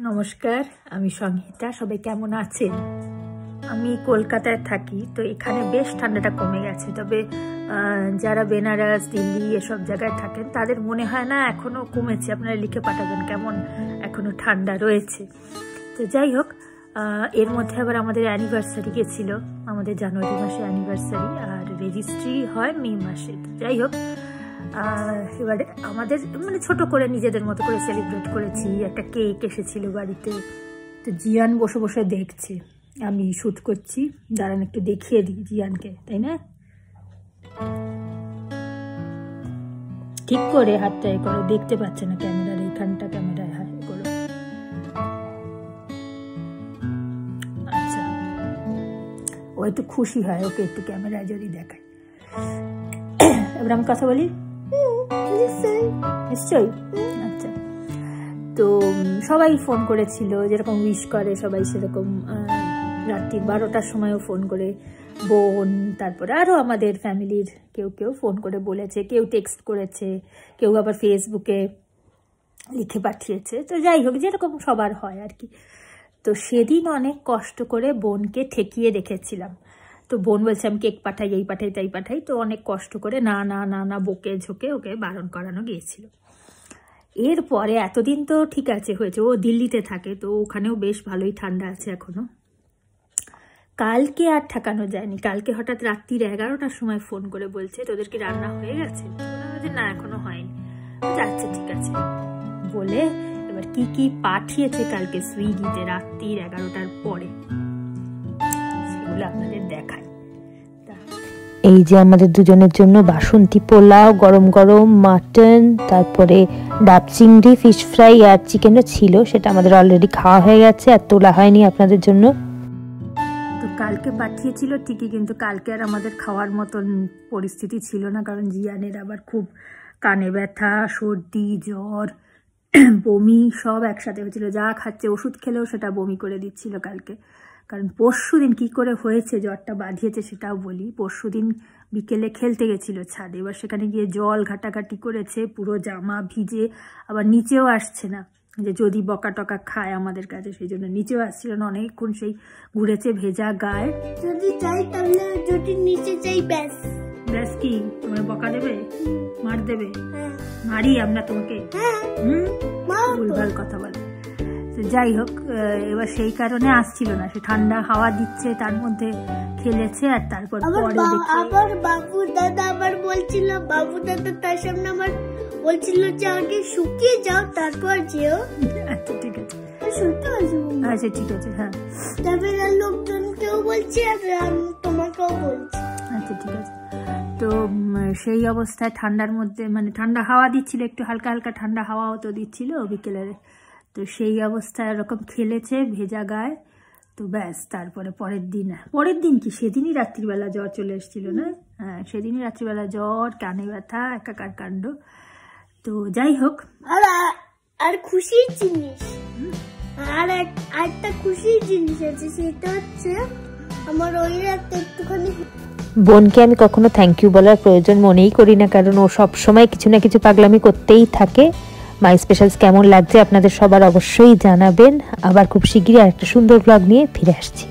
নমস্কার, আমি সংহিতা। সবাই কেমন আছেন? আমি কলকাতায় থাকি, তো এখানে বেশ ঠান্ডাটা কমে গেছে। তবে যারা বেনারস, দিল্লি এসব জায়গায় থাকেন তাদের মনে হয় না এখনো কমেছে। আপনারা লিখে পাঠাবেন কেমন এখনো ঠান্ডা রয়েছে। তো যাই হোক, এর মধ্যে আবার আমাদের অ্যানিভার্সারি গেছিল, আমাদের জানুয়ারি মাসে অ্যানিভার্সারি, আর রেজিস্ট্রি হয় মে মাসে। তো যাই হোক, এবারে আমাদের মানে ছোট করে নিজেদের মতো করে সেলিব্রেট করেছি। একটা কেক এসেছিল বাড়িতে, তো জিয়ান বসে বসে দেখছে, আমি শ্যুট করছি। দাঁড়ান একটু দেখিয়ে দিই জিয়ানকে, তাই না? ঠিক করে হাতটা এ করো, দেখতে পাচ্ছে না ক্যামেরার এইখানটা, ক্যামেরায় হাত করো। আচ্ছা, ও একটু খুশি হয়, ওকে একটু ক্যামেরায় যদি দেখায়। এবার আমি কথা বলি, নিশ্চয়ই। আচ্ছা, তো সবাই ফোন করেছিল, যেরকম উইশ করে সবাই সেরকম রাত্রি 12টার সময়ও ফোন করে বোন, তারপরে আরও আমাদের ফ্যামিলির কেউ কেউ ফোন করে বলেছে, কেউ টেক্সট করেছে, কেউ আবার ফেসবুকে লিখে পাঠিয়েছে। তো যাই হোক, যেরকম সবার হয় আর কি। তো সেদিন অনেক কষ্ট করে বোনকে ঠেকিয়ে রেখেছিলাম। তো বোন বলছে আমি কেক পাঠাই, এই পাঠাই, তাই পাঠাই। তো অনেক কষ্ট করে না না না না বকে ঝোঁকে ওকে বারণ করানো গিয়েছিল। এরপরে এতদিন তো ঠিক আছে হয়েছে, ও দিল্লিতে থাকে, তো ওখানেও বেশ ভালোই ঠান্ডা আছে এখনো। কালকে আর ঠেকানো যায়নি। কালকে হঠাৎ রাত্রির 11টার সময় ফোন করে বলছে তোদের কি রান্না হয়ে গেছে? না, এখনো হয়নি। আচ্ছা ঠিক আছে বলে এবার কি কি পাঠিয়েছে কালকে সুইগিতে রাত্রির 11টার পরে, সেগুলো আপনাদের দেখাই। এই যে আমাদের দুজনের জন্য বাসন্তী পোলাও, গরম গরম মাটন, তারপরে ডাব চিংড়ি, ফিশ ফ্রাই আর চিকেনও ছিল। সেটা আমাদের অলরেডি খাওয়া হয়ে গেছে, আর তোলা হয়নি আপনাদের জন্য। তো কালকে পাঠিয়েছিল ঠিকই, কিন্তু কালকে আর আমাদের খাওয়ার মতন পরিস্থিতি ছিল না, কারণ জিয়ানের আবার খুব কানে ব্যথা, সর্দি, জ্বর, বমি সব একসাথে হয়েছিল। যা খাচ্ছে, ওষুধ খেলেও সেটা বমি করে দিচ্ছিল কালকে। কারণ পরশু দিন কী করে হয়েছে জ্বরটা বাঁধিয়েছে সেটাও বলি। পরশু দিন বিকেলে খেলতে গেছিল ছাদে, এবার সেখানে গিয়ে জল ঘাটাঘাটি করেছে, পুরো জামা ভিজে, আবার নিচেও আসছে না, যে যদি বকা টকা খায় আমাদের কাছে, সেই জন্য নিচেও আসছিল না। অনেকক্ষণ সেই ঘুরেছে ভেজা গায়ে। যদি চাই তাহলে, যদি নিচে চাই ব্যাস ব্যাস কি তোমরা বকা দেবে, মার দেবে? মারি আমরা তোমাকে? ভুলভাল কথা বলে। যাই হোক, এবার সেই কারণে আসছিল না। সে ঠান্ডা হাওয়া দিচ্ছে, তার মধ্যে খেলেছে, আর তারপর আবার বাবু দাদা আবার বলছিল, বাবু দাদা তার সামনে আমার বলছিল যে আগে শুকিয়ে যাও তারপর যেও। আচ্ছা ঠিক আছে, শুনতে পাচ্ছি। আচ্ছা ঠিক আছে, হ্যাঁ। তারপরে লোকজনকেও বলছি আর তোমাকেও বলছি। আচ্ছা ঠিক আছে। তো সেই অবস্থায় ঠান্ডার মধ্যে, মানে ঠান্ডা হাওয়া দিচ্ছিল, একটু হালকা হালকা ঠান্ডা হাওয়াও তো দিচ্ছিল বিকেলের। তো সেই অবস্থায় এরকম খেলেছে ভেজা গায়ে। তো ব্যাস, তারপরে পরের দিন কি সেদিনই রাত্রিবেলা জ্বর চলে এসেছিল না? হ্যাঁ, সেদিনই রাত্রিবেলা জ্বর, কানে ব্যথা, একাকার কাণ্ড। তো যাই হোক, আর খুশির জিনিস, আর একটা খুশির জিনিস আছে, সেটা হচ্ছে আমার ওই রাতে একটুখানি। বোনকে আমি কখনো থ্যাংক ইউ বলার প্রয়োজন মনেই করি না, কারণ ও সব সময় কিছু না কিছু পাগলামি করতেই থাকে। মাই স্পেশালস কেমন লাগছে আপনাদের সবার অবশ্যই জানাবেন। আবার খুব শিগগিরই আরেকটা সুন্দর ব্লগ নিয়ে ফিরে আসছি।